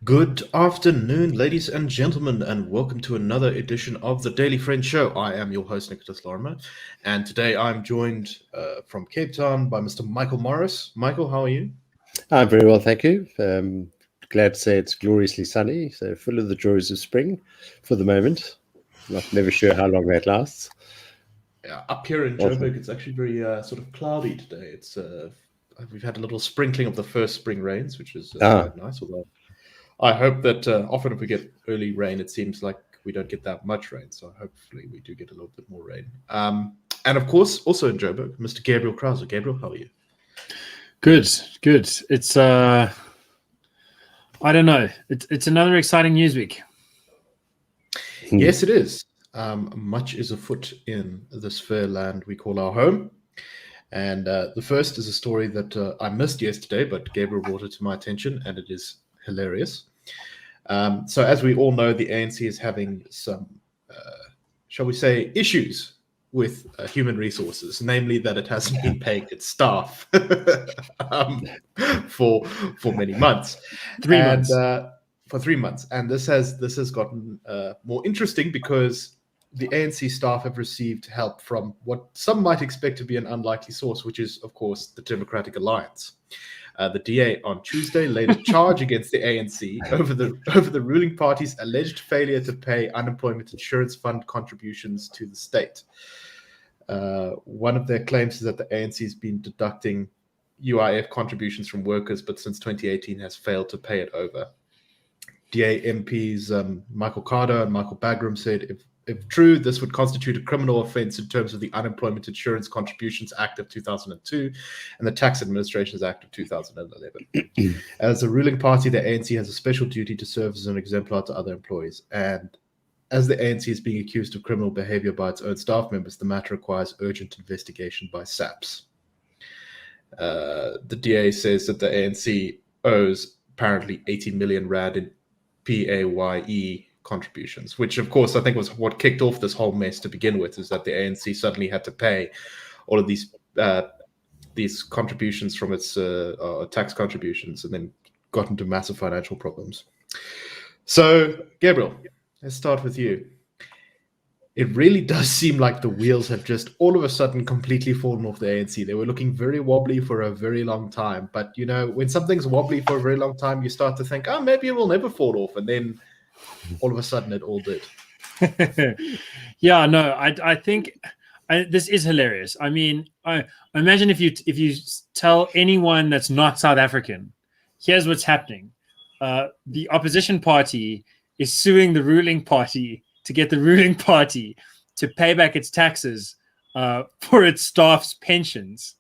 Good afternoon, ladies and gentlemen, and welcome to another edition of the Daily Friend Show. I am your host, Nicholas Lorimer, and today I'm joined from Cape Town by Mr. Michael Morris. Michael, how are you? I'm very well, thank you. Glad to say it's gloriously sunny, so full of the joys of spring for the moment. Never sure how long that lasts. Yeah, up here in Joburg, it's actually very sort of cloudy today. It's we've had a little sprinkling of the first spring rains, which is quite nice. Although I hope that often if we get early rain, it seems like we don't get that much rain. So hopefully we do get a little bit more rain. And of course, also in Joburg, Mr. Gabriel Crouse. Gabriel, how are you? Good. It's I don't know. It's another exciting news week. Yes, it is. Much is afoot in this fair land we call our home. And the first is a story that I missed yesterday, but Gabriel brought it to my attention, and it is hilarious. So as we all know, the ANC is having some, shall we say, issues with human resources, namely that it hasn't been paying its staff for many months. 3 months. For 3 months. And this has gotten more interesting because the ANC staff have received help from what some might expect to be an unlikely source, which is, of course, the Democratic Alliance. The DA on Tuesday laid a charge against the ANC over the ruling party's alleged failure to pay unemployment insurance fund contributions to the state. One of their claims is that the ANC has been deducting UIF contributions from workers, but since 2018 has failed to pay it over. DA MPs Michael Carter and Michael Bagram said if true, this would constitute a criminal offense in terms of the Unemployment Insurance Contributions Act of 2002 and the Tax Administrations Act of 2011. As a ruling party, the ANC has a special duty to serve as an exemplar to other employees. And as the ANC is being accused of criminal behavior by its own staff members, the matter requires urgent investigation by SAPS. The DA says that the ANC owes apparently 18 million rand in PAYE contributions, which of course I think was what kicked off this whole mess to begin with, is that the ANC suddenly had to pay all of these contributions from its tax contributions, and then got into massive financial problems. So Gabriel, let's start with you. It really does seem like the wheels have just all of a sudden completely fallen off the ANC. They were looking very wobbly for a very long time, but you know, when something's wobbly for a very long time, you start to think, oh, maybe it will never fall off, and then all of a sudden it all did. Yeah, no, I think this is hilarious. I mean, I imagine if you tell anyone that's not South African, here's what's happening. The opposition party is suing the ruling party to get the ruling party to pay back its taxes for its staff's pensions.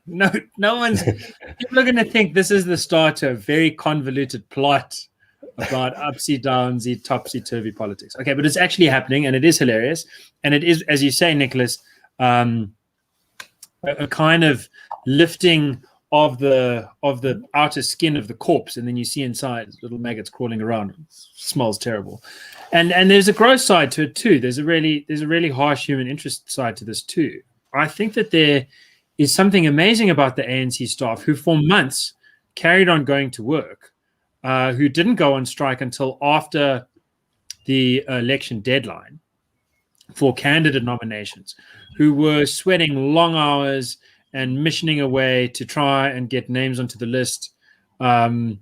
No one's people are going to think this is the start to a very convoluted plot about upsy downsy, topsy turvy politics. Okay, but it's actually happening, and it is hilarious, and it is, as you say, Nicholas, a kind of lifting of the outer skin of the corpse, and then you see inside little maggots crawling around. It smells terrible, and there's a gross side to it too. There's a really harsh human interest side to this too. I think that there is something amazing about the ANC staff who, for months, carried on going to work. Who didn't go on strike until after the election deadline for candidate nominations, who were sweating long hours and missioning away to try and get names onto the list, and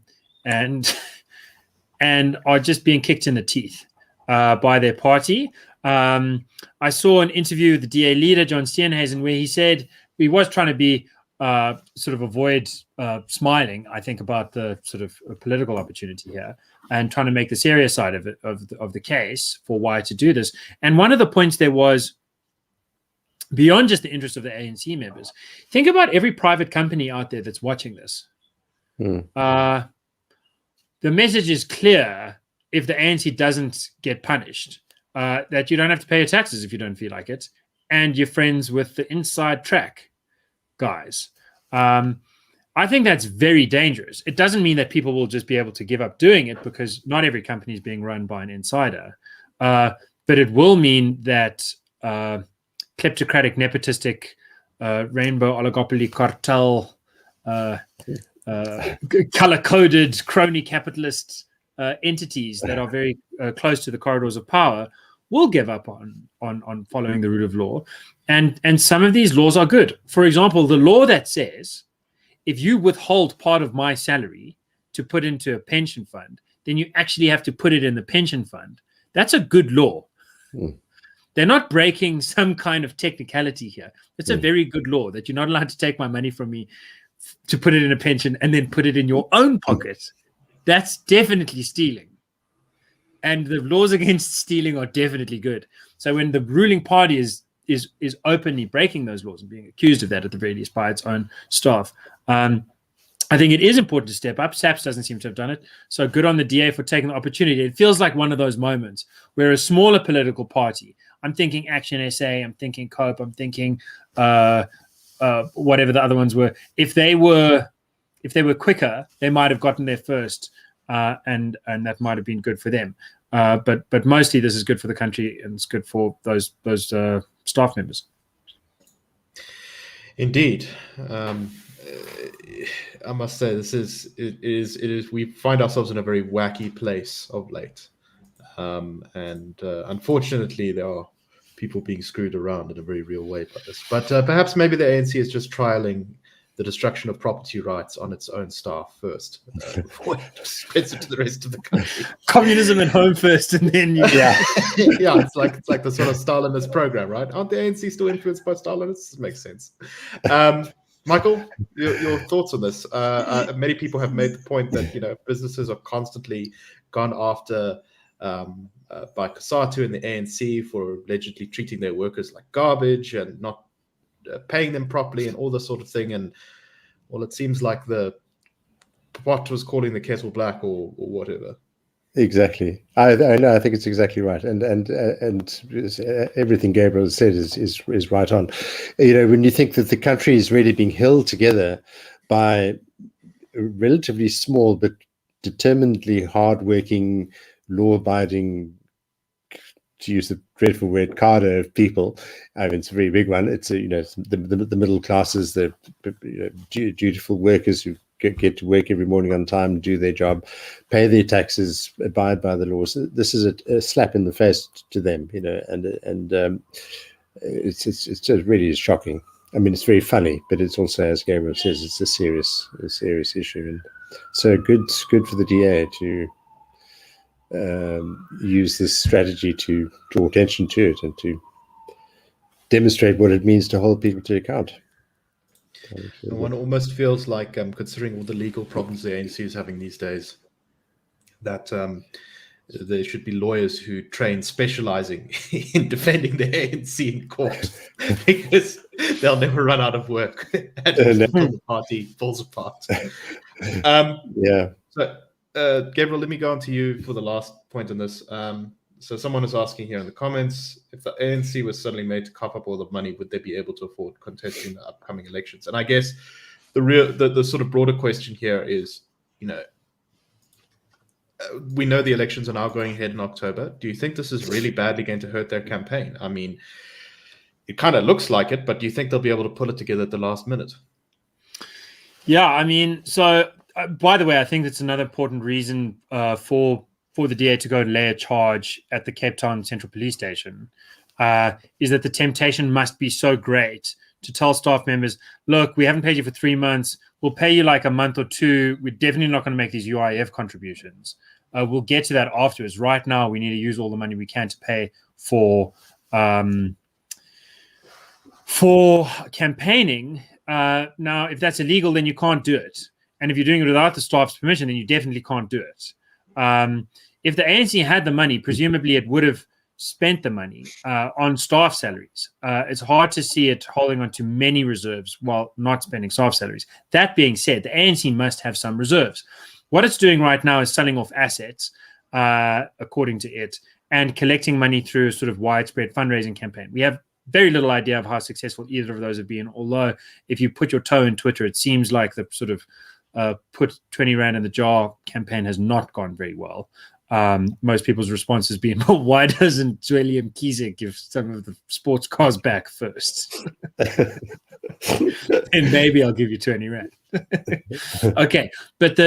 are just being kicked in the teeth by their party. I saw an interview with the DA leader, John Steenhuisen, where he said he was trying to be sort of avoid smiling, I think, about the sort of political opportunity here, and trying to make the serious side of it, of the case for why to do this. And one of the points there was, beyond just the interest of the ANC members, think about every private company out there that's watching this. The message is clear: if the ANC doesn't get punished, that you don't have to pay your taxes if you don't feel like it, and you're friends with the inside track guys. I think that's very dangerous. It doesn't mean that people will just be able to give up doing it, because not every company is being run by an insider. But it will mean that kleptocratic, nepotistic, rainbow oligopoly cartel, color-coded crony capitalist entities that are very close to the corridors of power will give up on following the rule of law. And some of these laws are good. For example, the law that says, if you withhold part of my salary to put into a pension fund, then you actually have to put it in the pension fund. That's a good law. They're not breaking some kind of technicality here. It's a very good law that you're not allowed to take my money from me to put it in a pension and then put it in your own pocket. That's definitely stealing. And the laws against stealing are definitely good. So when the ruling party is openly breaking those laws and being accused of that, at the very least, by its own staff, I think it is important to step up. SAPS doesn't seem to have done it. So good on the DA for taking the opportunity. It feels like one of those moments where a smaller political party, I'm thinking Action SA, I'm thinking COPE, I'm thinking whatever the other ones were, if they were quicker, they might have gotten there first, and that might have been good for them. But mostly this is good for the country, and it's good for those staff members. Indeed. I must say, it is. We find ourselves in a very wacky place of late, and unfortunately, there are people being screwed around in a very real way by this. But perhaps maybe the ANC is just trialing the destruction of property rights on its own staff first, before it spreads it to the rest of the country. Communism at home first, and then yeah, it's like the sort of Stalinist program, right? Aren't the ANC still influenced by Stalinists? It makes sense. Michael, your thoughts on this? Many people have made the point that businesses are constantly gone after by COSATU and the ANC for allegedly treating their workers like garbage and not paying them properly and all this sort of thing. And well, it seems like the pot was calling the kettle black, or whatever. Exactly. I know. I think it's exactly right, and everything Gabriel said is right on. When you think that the country is really being held together by relatively small but determinedly hardworking, law-abiding, to use the dreadful word, cadre of people. I mean, it's a very big one. It's the middle classes, the dutiful workers who get to work every morning on time, do their job, pay their taxes, abide by the laws. This is a slap in the face to them, and it's just really shocking. I mean, it's very funny, but it's also, as Gabriel says, it's a serious issue. And so good for the DA to use this strategy to draw attention to it and to demonstrate what it means to hold people to account. One almost feels like, considering all the legal problems the ANC is having these days, that there should be lawyers who train specializing in defending the ANC in court, because they'll never run out of work until the party falls apart. Yeah. So, Gabriel, let me go on to you for the last point on this. So someone is asking here in the comments, if the ANC was suddenly made to cough up all the money, would they be able to afford contesting the upcoming elections? And I guess the sort of broader question here is, we know the elections are now going ahead in October. Do you think this is really badly going to hurt their campaign? I mean, it kind of looks like it, but do you think they'll be able to pull it together at the last minute? Yeah, I mean, so by the way, I think that's another important reason for the DA to go and lay a charge at the Cape Town Central Police Station, is that the temptation must be so great to tell staff members, look, we haven't paid you for 3 months. We'll pay you like a month or two. We're definitely not going to make these UIF contributions. We'll get to that afterwards. Right now, we need to use all the money we can to pay for campaigning. Now, if that's illegal, then you can't do it. And if you're doing it without the staff's permission, then you definitely can't do it. If the ANC had the money, presumably it would have spent the money on staff salaries. It's hard to see it holding on to many reserves while not spending staff salaries. That being said, the ANC must have some reserves. What it's doing right now is selling off assets, according to it, and collecting money through a sort of widespread fundraising campaign. We have very little idea of how successful either of those have been. Although, if you put your toe in Twitter, it seems like the sort of put 20 Rand in the jar campaign has not gone very well. Most people's response has been, well, why doesn't William Kiese give some of the sports cars back first? And maybe I'll give you 20 Rand. Okay, but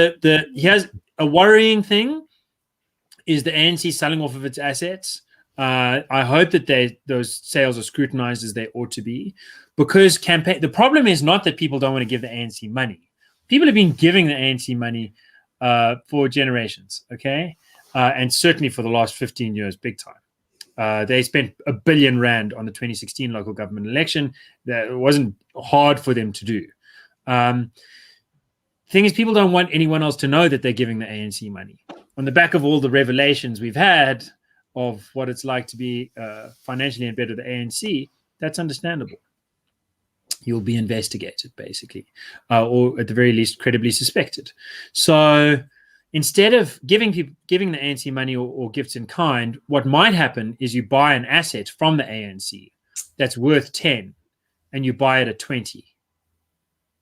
here's a worrying thing is the ANC selling off of its assets. I hope that those sales are scrutinized as they ought to be, because the problem is not that people don't want to give the ANC money. People have been giving the ANC money for generations, okay? And certainly for the last 15 years, big time. They spent R1 billion on the 2016 local government election. That wasn't hard for them to do. Thing is, people don't want anyone else to know that they're giving the ANC money. On the back of all the revelations we've had of what it's like to be financially embedded with the ANC, that's understandable. You'll be investigated, basically, or at the very least, credibly suspected. So instead of giving the ANC money or gifts in kind, what might happen is you buy an asset from the ANC that's worth 10 and you buy it at 20.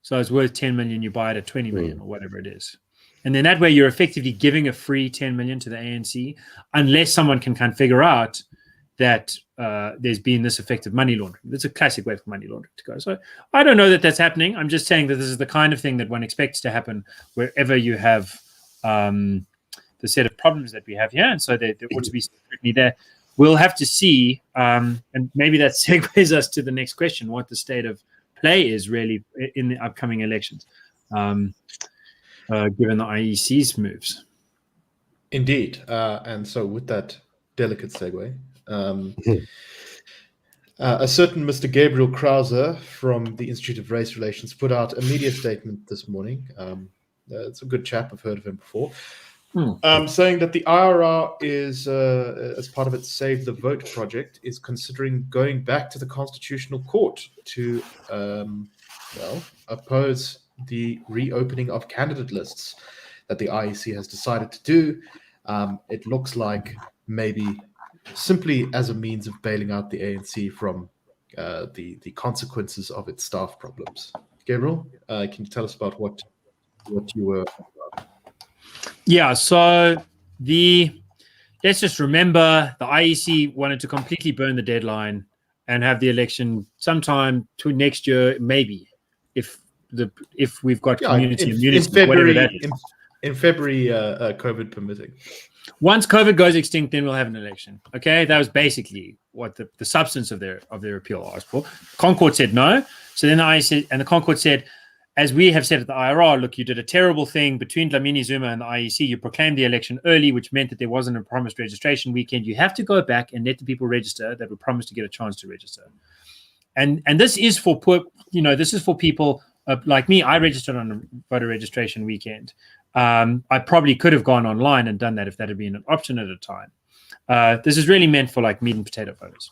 So it's worth 10 million, you buy it at 20 million or whatever it is. And then that way you're effectively giving a free 10 million to the ANC, unless someone can kind of figure out that there's been this effective money laundering. That's a classic way for money laundering to go. So I don't know that that's happening. I'm just saying that this is the kind of thing that one expects to happen wherever you have the set of problems that we have here. And so there ought to be scrutiny there. We'll have to see, and maybe that segues us to the next question, what the state of play is really in the upcoming elections, given the IEC's moves. Indeed. And so with that delicate segue, a certain Mr. Gabriel Crouse from the Institute of Race Relations put out a media statement this morning. It's a good chap. I've heard of him before. Saying that the IRR is, as part of its Save the Vote project, is considering going back to the Constitutional Court to, oppose the reopening of candidate lists that the IEC has decided to do. It looks like maybe simply as a means of bailing out the ANC from the consequences of its staff problems. Gabriel, can you tell us about what you were about? Yeah, so let's just remember the IEC wanted to completely burn the deadline and have the election sometime to next year, maybe, if we've got community immunity, whatever that is. In February, COVID permitting. Once COVID goes extinct, then we'll have an election. Okay, that was basically what the substance of their appeal asked for. Concord said no. So then the IEC and the Concord said, as we have said at the IRR, look, you did a terrible thing between Dlamini Zuma and the IEC. You proclaimed the election early, which meant that there wasn't a promised registration weekend. You have to go back and let the people register that were promised to get a chance to register. And this is for poor, this is for people like me. I registered on a voter registration weekend. I probably could have gone online and done that if that had been an option at a time. This is really meant for like meat and potato voters.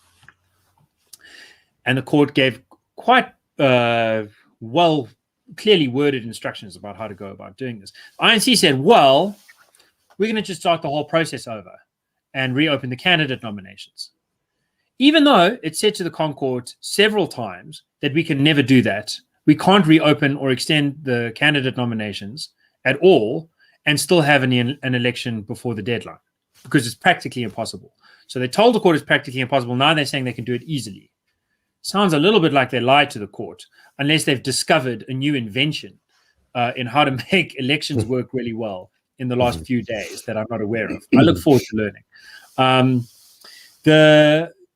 And the court gave quite clearly worded instructions about how to go about doing this. INC said, well, we're going to just start the whole process over and reopen the candidate nominations. Even though it said to the Concord several times that we can never do that. We can't reopen or extend the candidate nominations at all and still have an election before the deadline because it's practically impossible. So they told the court it's practically impossible. Now they're saying they can do it easily. Sounds a little bit like they lied to the court, unless they've discovered a new invention in how to make elections work really well in the last few days that I'm not aware of. I look forward to learning.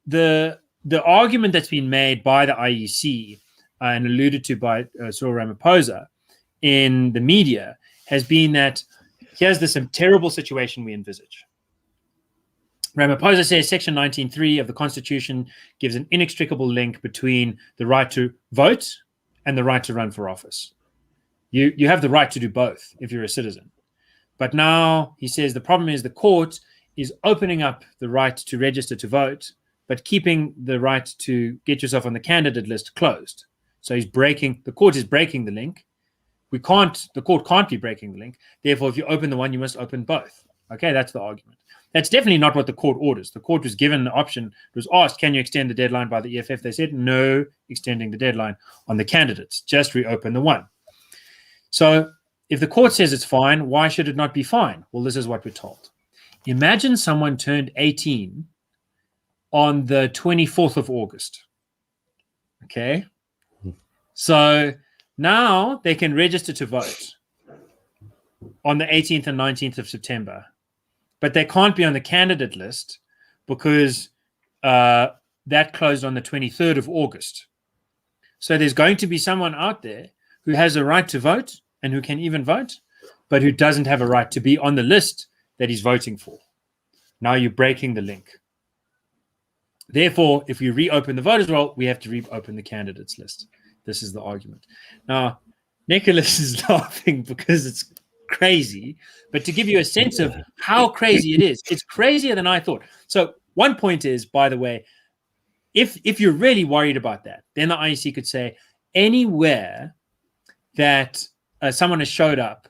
The argument that's been made by the IEC and alluded to by Cyril Ramaphosa in the media has been that here's this terrible situation we envisage. Ramaphosa says Section 19.3 of the Constitution gives an inextricable link between the right to vote and the right to run for office. You have the right to do both if you're a citizen. But now he says the problem is the court is opening up the right to register to vote, but keeping the right to get yourself on the candidate list closed. So the court is breaking the link. The court can't be breaking the link. Therefore, if you open the one, you must open both. Okay, that's the argument. That's definitely not what the court orders. The court was given the option. It was asked, can you extend the deadline by the EFF? They said, no extending the deadline on the candidates. Just reopen the one. So if the court says it's fine, why should it not be fine? Well, this is what we're told. Imagine someone turned 18 on the 24th of August. Okay. So now they can register to vote on the 18th and 19th of September, but they can't be on the candidate list because that closed on the 23rd of August. So there's going to be someone out there who has a right to vote and who can even vote, but who doesn't have a right to be on the list that he's voting for. Now you're breaking the link. Therefore, if we reopen the voters roll, we have to reopen the candidates list. This is the argument. Now, Nicholas is laughing because it's crazy, but to give you a sense of how crazy it is, it's crazier than I thought. So one point is, by the way, if you're really worried about that, then the IEC could say anywhere that someone has showed up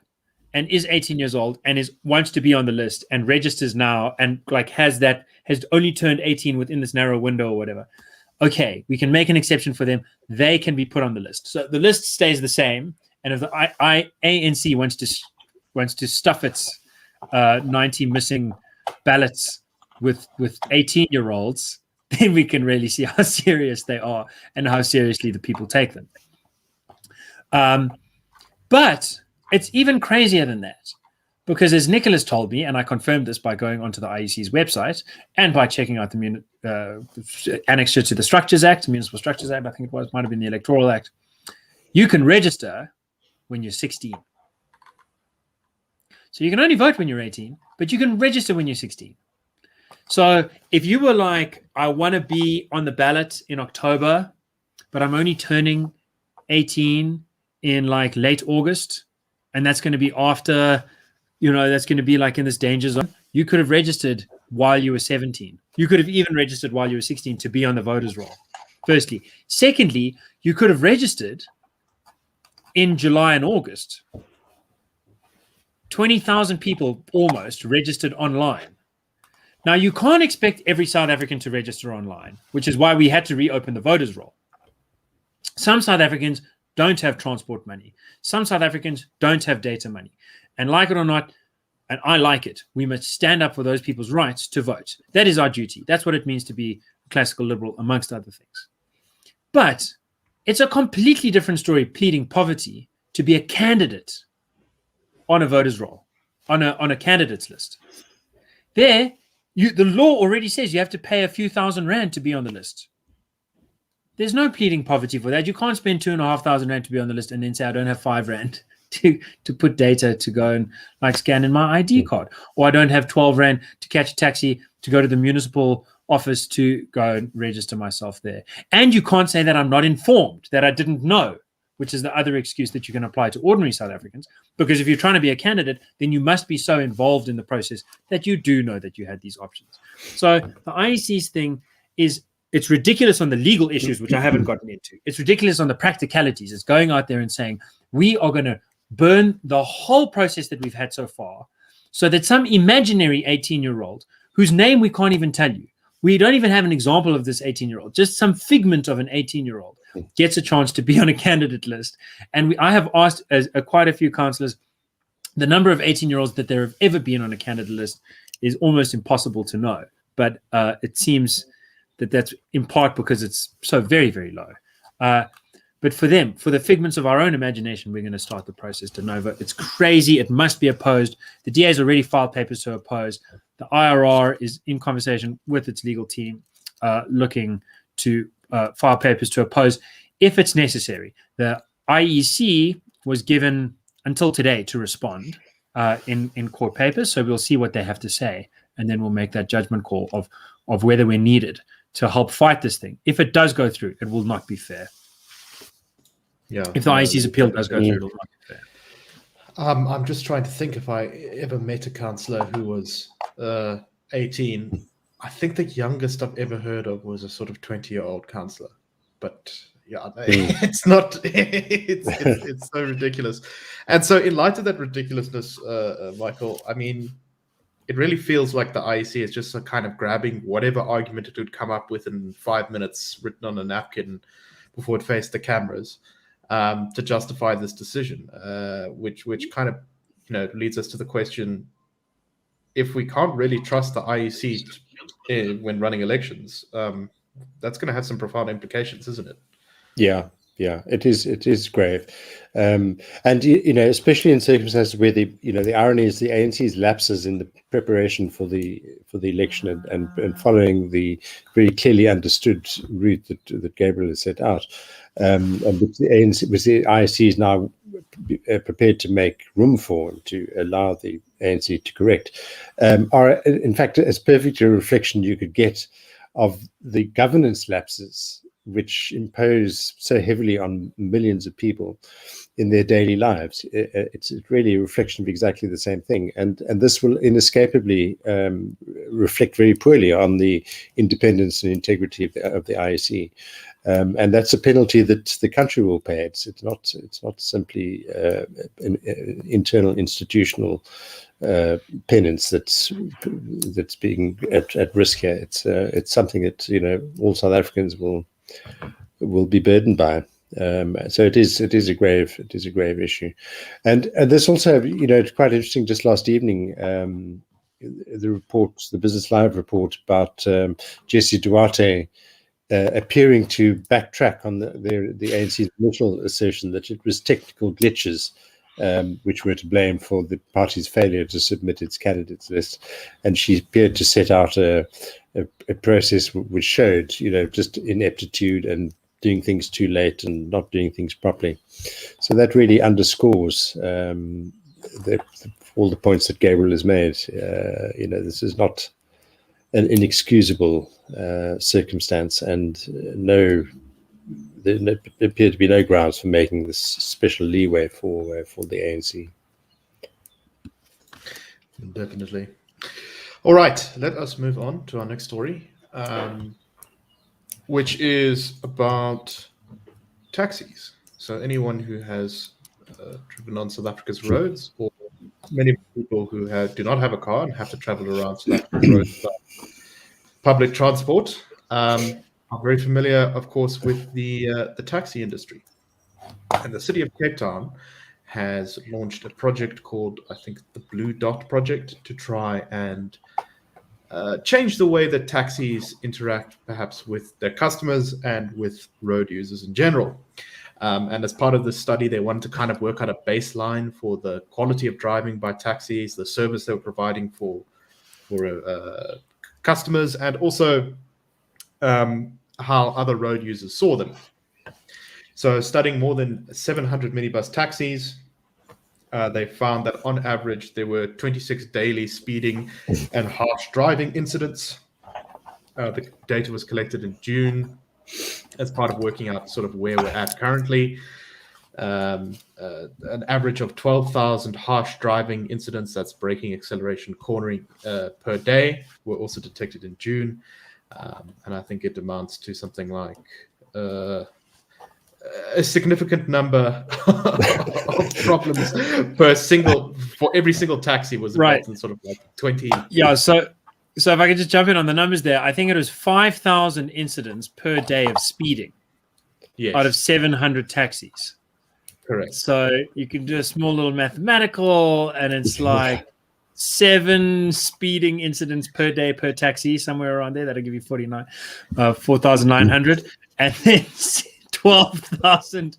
and is 18 years old and wants to be on the list and registers now and like has only turned 18 within this narrow window or whatever, okay, we can make an exception for them. They can be put on the list. So the list stays the same. And if the ANC wants to stuff its 90 missing ballots with 18-year-olds, then we can really see how serious they are and how seriously the people take them. But it's even crazier than that, because as Nicholas told me, and I confirmed this by going onto the IEC's website and by checking out the annexure to the Structures Act, Municipal Structures Act, I think it might have been the Electoral Act, you can register when you're 16. So you can only vote when you're 18, but you can register when you're 16. So if you were like, I want to be on the ballot in October, but I'm only turning 18 in like late August, and that's going to be after, that's going to be like in this danger zone, you could have registered while you were 17. You could have even registered while you were 16 to be on the voters roll, firstly. Secondly, you could have registered in July and August. 20,000 people almost registered online. Now, you can't expect every South African to register online, which is why we had to reopen the voters roll. Some South Africans don't have transport money. Some South Africans don't have data money. And like it or not, and I like it, we must stand up for those people's rights to vote. That is our duty. That's what it means to be a classical liberal, amongst other things. But it's a completely different story pleading poverty to be a candidate on a voters roll, on a candidates list. There, the law already says you have to pay a few $1,000 to be on the list. There's no pleading poverty for that. You can't spend 2,500 Rand to be on the list and then say, I don't have 5 Rand to put data to go and like scan in my ID card. Or I don't have 12 Rand to catch a taxi to go to the municipal office to go and register myself there. And you can't say that I'm not informed, that I didn't know, which is the other excuse that you can apply to ordinary South Africans. Because if you're trying to be a candidate, then you must be so involved in the process that you do know that you had these options. So the IEC's thing is, it's ridiculous on the legal issues, which I haven't gotten into. It's ridiculous on the practicalities. It's going out there and saying, we are going to burn the whole process that we've had so far so that some imaginary 18-year-old, whose name we can't even tell you, we don't even have an example of this 18-year-old, just some figment of an 18-year-old gets a chance to be on a candidate list. And I have asked quite a few councillors, the number of 18-year-olds that there have ever been on a candidate list is almost impossible to know. But it seems that's in part because it's so very, very low. But for them, for the figments of our own imagination, we're going to start the process de novo. It's crazy. It must be opposed. The DA has already filed papers to oppose. The IRR is in conversation with its legal team, looking to file papers to oppose if it's necessary. The IEC was given until today to respond in court papers, so we'll see what they have to say, and then we'll make that judgment call of whether we're needed to help fight this thing. If it does go through, it will not be fair. Yeah. If the IEC's appeal does go through, it will not be fair. I'm just trying to think if I ever met a councillor who was 18. I think the youngest I've ever heard of was a sort of 20-year-old councillor. But yeah, it's not. It's so ridiculous. And so, in light of that ridiculousness, Michael, I mean, it really feels like the IEC is just kind of grabbing whatever argument it would come up with in 5 minutes, written on a napkin before it faced the cameras, to justify this decision, which kind of leads us to the question: if we can't really trust the IEC when running elections, that's going to have some profound implications, isn't it? Yeah, it is grave, and especially in circumstances where the irony is the ANC's lapses in the preparation for the election and following the very clearly understood route that Gabriel has set out, and which the IEC is now prepared to make room for and to allow the ANC to correct, are in fact as perfect a reflection you could get of the governance lapses which impose so heavily on millions of people in their daily lives. It's really a reflection of exactly the same thing. And this will inescapably reflect very poorly on the independence and integrity of the IEC. And that's a penalty that the country will pay. It's not simply an internal institutional penance that's being at risk here. It's something that all South Africans will be burdened by. So it is a grave issue, and this also it's quite interesting. Just last evening, the Business Live report about Jesse Duarte appearing to backtrack on the ANC's initial assertion that it was technical glitches which were to blame for the party's failure to submit its candidates list, and she appeared to set out a process which showed just ineptitude and doing things too late and not doing things properly. So that really underscores all the points that Gabriel has made. This is not an inexcusable circumstance, and there appear to be no grounds for making this special leeway for the ANC. Definitely. All right, let us move on to our next story, which is about taxis. So anyone who has driven on South Africa's roads, or many people who do not have a car and have to travel around South Africa's roads by public transport, are very familiar, of course, with the taxi industry. And the city of Cape Town has launched a project called, I think, the Blue Dot Project, to try and change the way that taxis interact, perhaps with their customers and with road users in general. And as part of this study, they wanted to kind of work out a baseline for the quality of driving by taxis, the service they were providing for customers, and also how other road users saw them. So studying more than 700 minibus taxis, they found that on average there were 26 daily speeding and harsh driving incidents. The data was collected in June as part of working out sort of where we're at currently. An average of 12,000 harsh driving incidents, that's braking, acceleration, cornering, per day, were also detected in June. And I think it amounts to something like a significant number of problems for every single taxi was involved in sort of like 20. Yeah, so if I could just jump in on the numbers there, I think it was 5,000 incidents per day of speeding out of 700 taxis. Correct. So you can do a small little mathematical, and it's like 7 speeding incidents per day per taxi, somewhere around there. That'll give you 4,900, and then 12,000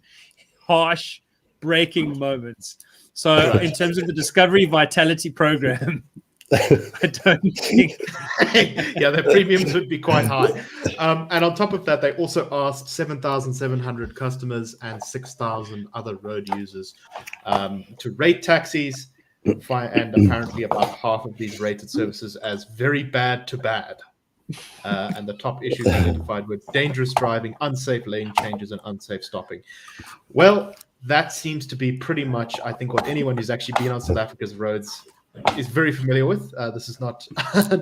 harsh braking moments. So in terms of the Discovery Vitality program, I don't think the premiums would be quite high. And on top of that, they also asked 7,700 customers and 6,000 other road users to rate taxis, and apparently about half of these rated services as very bad to bad. And the top issues identified were dangerous driving, unsafe lane changes, and unsafe stopping. Well, that seems to be pretty much, I think, what anyone who's actually been on South Africa's roads is very familiar with. This is not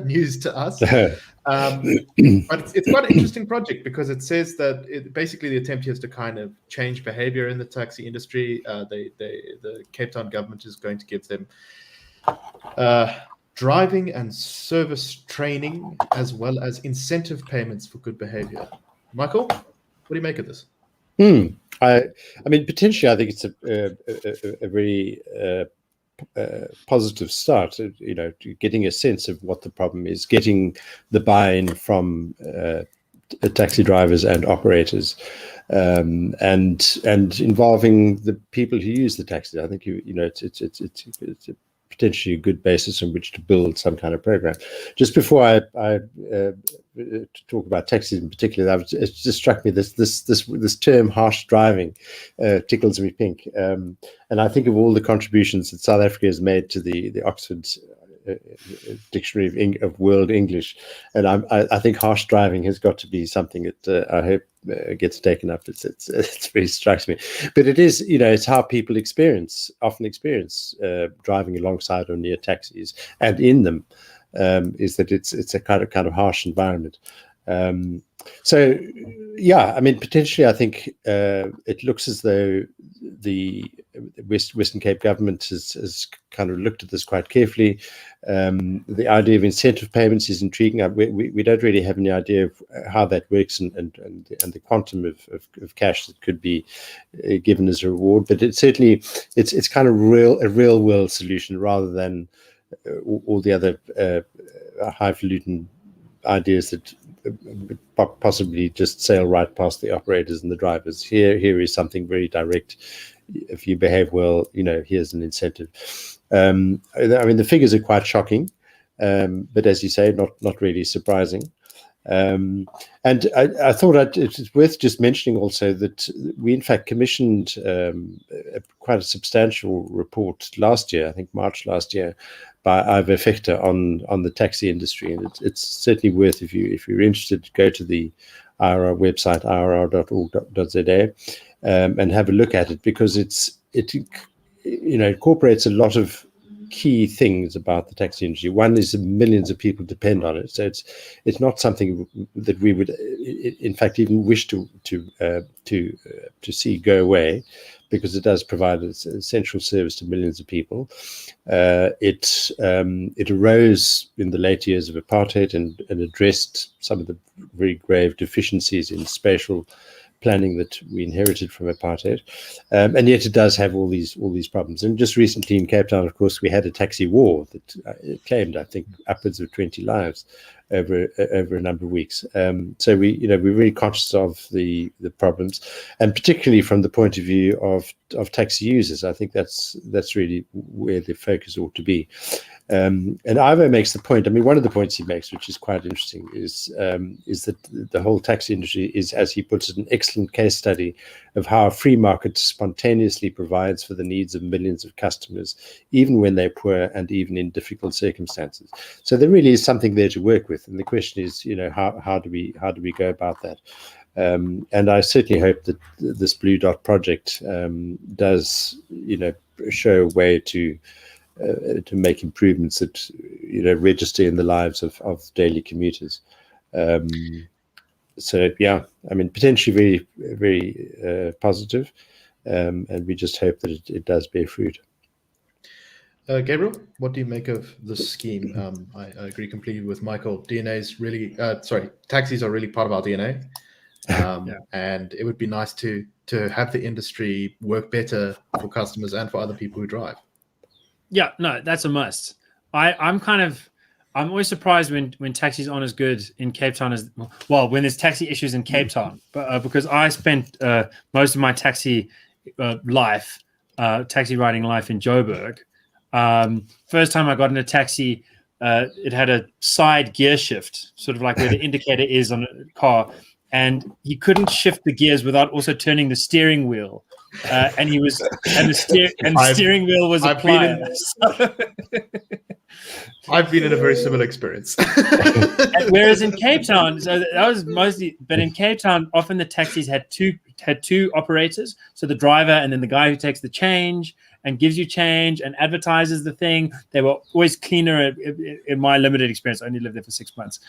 news to us. But it's quite an interesting project because it says that basically the attempt here is to kind of change behavior in the taxi industry. The Cape Town government is going to give them driving and service training, as well as incentive payments for good behavior. Michael, what do you make of this? I mean, potentially, I think it's a very positive start. Getting a sense of what the problem is, getting the buy-in from taxi drivers and operators, and involving the people who use the taxis. I think it's potentially a good basis on which to build some kind of program. Just before I talk about taxis in particular, it just struck me this term "harsh driving" tickles me pink, and I think of all the contributions that South Africa has made to the Oxford Dictionary of World English, and I think harsh driving has got to be something that I hope gets taken up. It very strikes me, but it is, it's how people often experience driving alongside or near taxis and in them, is that it's a kind of harsh environment. So yeah, I mean, potentially, I think it looks as though the Western Cape government has kind of looked at this quite carefully. The idea of incentive payments is intriguing. We don't really have any idea of how that works and the quantum of cash that could be given as a reward. But it's kind of a real world solution rather than all the other highfalutin ideas that possibly just sail right past the operators and the drivers. Here is something very direct. If you behave well, here's an incentive. I mean, the figures are quite shocking, but as you say, not really surprising. And I thought it's worth just mentioning also that we in fact commissioned quite a substantial report last year, I think March last year, by UIF on the taxi industry, and it's certainly worth, if you're interested, to go to the IRR website, irr.org.za, and have a look at it, because it incorporates a lot of key things about the taxi industry. One is that millions of people depend on it, so it's not something that we would, in fact, even wish to see go away, because it does provide an essential service to millions of people. It arose in the late years of apartheid and addressed some of the very grave deficiencies in spatial planning that we inherited from apartheid, and yet it does have all these problems. And just recently in Cape Town, of course, we had a taxi war that claimed, I think, upwards of 20 lives over a number of weeks. So we're very conscious of the problems, and particularly from the point of view of taxi users. I think that's really where the focus ought to be. And Ivo makes the point. I mean, one of the points he makes, which is quite interesting, is that the whole taxi industry is, as he puts it, an excellent case study of how a free market spontaneously provides for the needs of millions of customers, even when they're poor and even in difficult circumstances. So there really is something there to work with, and the question is, how do we go about that? And I certainly hope that this Blue Dot project does, show a way to make improvements that register in the lives of daily commuters. So yeah, I mean, potentially very, very positive, and we just hope that it does bear fruit. Gabriel, what do you make of the scheme? I agree completely with Michael. Taxis are really part of our DNA, and it would be nice to have the industry work better for customers and for other people who drive. Yeah, no, that's a must. I'm always surprised when taxis aren't as good in Cape Town as when there's taxi issues in Cape Town, but because I spent most of my taxi riding life in Joburg. First time I got in a taxi, it had a side gear shift, sort of like where the indicator is on a car, and he couldn't shift the gears without also turning the steering wheel. And the steering wheel was a plier. I've been in a very similar experience. Whereas in Cape Town, so that was mostly, but in Cape Town, often the taxis had two operators. So the driver and then the guy who takes the change and gives you change and advertises the thing. They were always cleaner in my limited experience. I only lived there for 6 months.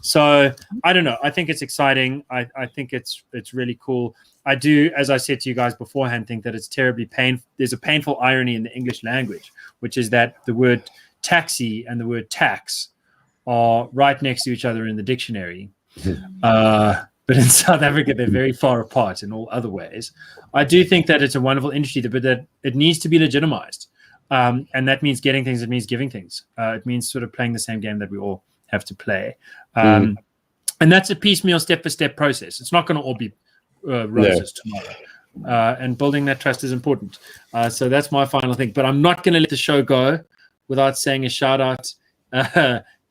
So I don't know. I think it's exciting. I think it's really cool. I do, as I said to you guys beforehand, think that it's terribly painful. There's a painful irony in the English language, which is that the word taxi and the word tax are right next to each other in the dictionary. But in South Africa, they're very far apart in all other ways. I do think that it's a wonderful industry, but that it needs to be legitimized. And that means getting things. It means giving things. It means sort of playing the same game that we all have to play. And that's a piecemeal, step-by-step process. It's not going to all be roses tomorrow. And building that trust is important. So that's my final thing. But I'm not going to let the show go without saying a shout-out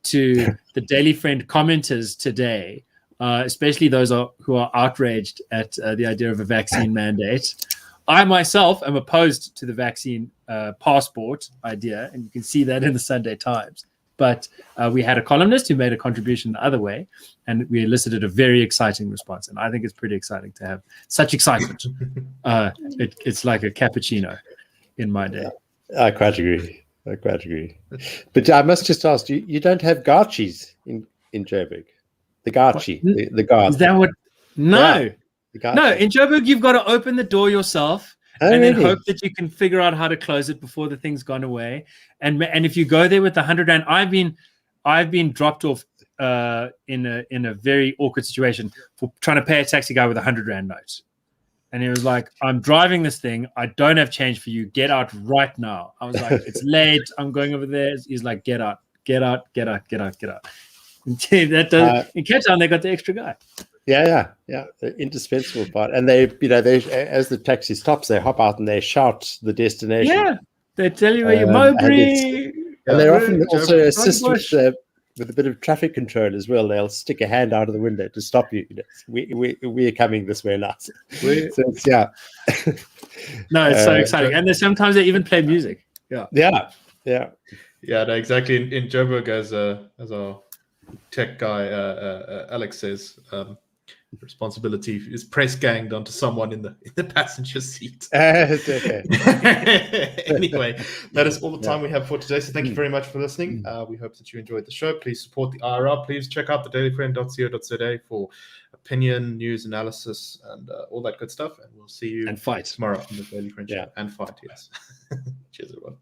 to the Daily Friend commenters today, especially those who are outraged at the idea of a vaccine mandate. I myself am opposed to the vaccine passport idea, and you can see that in the Sunday Times. But we had a columnist who made a contribution the other way, and we elicited a very exciting response. And I think it's pretty exciting to have such excitement. It's like a cappuccino in my day. I quite agree. But I must just ask you, you don't have Garchies in Joburg? The Garchi, the guard. Is that what? No. Yeah, no, in Joburg, you've got to open the door yourself and then hope that you can figure out how to close it before the thing's gone away. And if you go there with the 100 rand, I've been dropped off in a very awkward situation for trying to pay a taxi guy with a 100 rand note. And he was like, I'm driving this thing. I don't have change for you. Get out right now. I was like, it's late. I'm going over there. He's like, get out. In Cape Town, they got the extra guy. Yeah. The indispensable part. And they as the taxi stops, they hop out and they shout the destination. Yeah, they tell you where you're Mowbray. And they often also assist with a bit of traffic control as well. They'll stick a hand out of the window to stop you. We're coming this way now. So it's, No, it's so exciting. And sometimes they even play music. Yeah. No, exactly. In Joburg, as our tech guy Alex says, responsibility is press ganged onto someone in the passenger seat. Okay. Anyway, that is all the time we have for today. So thank you very much for listening. We hope that you enjoyed the show. Please support the IRL. Please check out thedailyfriend.co.za for opinion, news, analysis, and all that good stuff. And we'll see you and fight tomorrow on the Daily Friend Show. And fight, yes. Cheers, everyone.